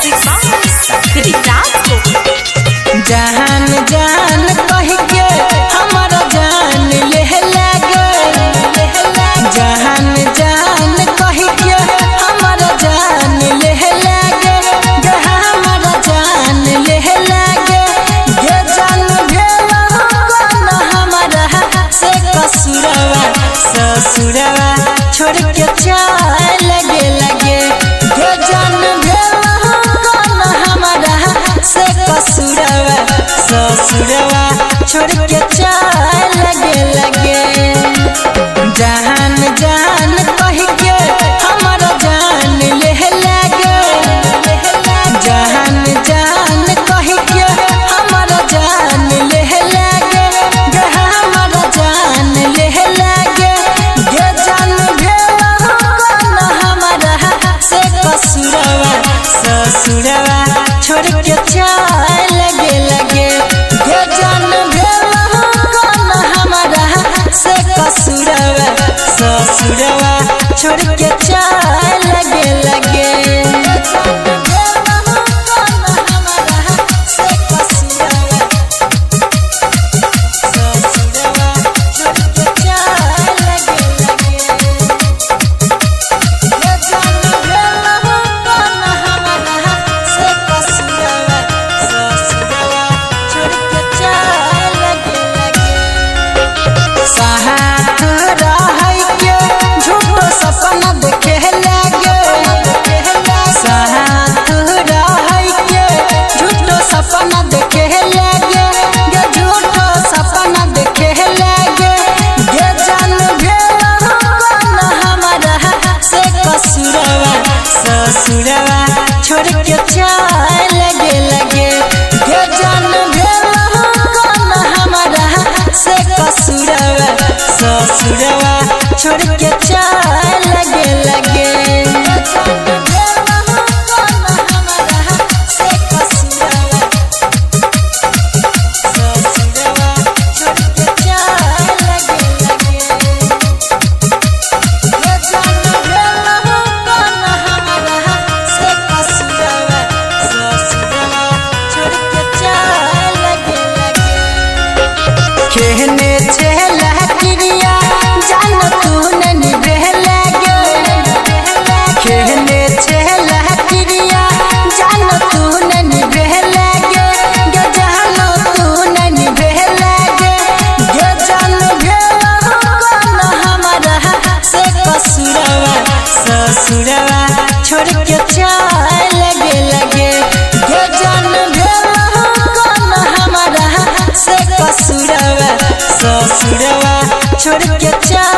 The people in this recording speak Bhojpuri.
म्यूजिक जान जान कह के हमारा जान ले लगे, जान जान कह के हमारा जान ले लगे, हमारा जान ले लगे। ये जान भेला कौन हमारा से कसूरवा, ससुरवा छोड़ के चल लगे लगे। ये जान भेला कौन हमारा से कसूरवा, ससुरवा छोड़ के चल लगे लगे। जान जान कह के हमारा जान ले लगे, जान जान कह के हमारा जान ले लगे, हमारा जान ले लगे। ये जान भेला कौन हमारा से कसूरवा, ससुरवा छोड़ के चल लगे लगे। ये जान भेला कौन हमारा से कसूरवा, ससुरवा छोड़ के चल लगे लगे। सपना देखे लगे, साथ रह के झूठो सपना देखे लगे, ये झूठो सपना देखे लगे। ये जान भेला कौन हमारा से कसूरवा, ससुरवा छोड़ के चल लगे लगे। ये जान भेला कौन हमारा से कसूरवा, ससुरवा छोड़ के चल लगे लगे। कहने चला क्रिया जान तू नहीं बहला गे, कहने चला क्रिया जान तू नहीं बहला गे, जान तू नहीं बहला गे। ये जान भेला कौन हमारा से कसूरवा, ससुरवा छोड़ के चल लगे लगे। ये जान भेला कौन हमारा से कसूरवा, ससुरवा छोड़ के चल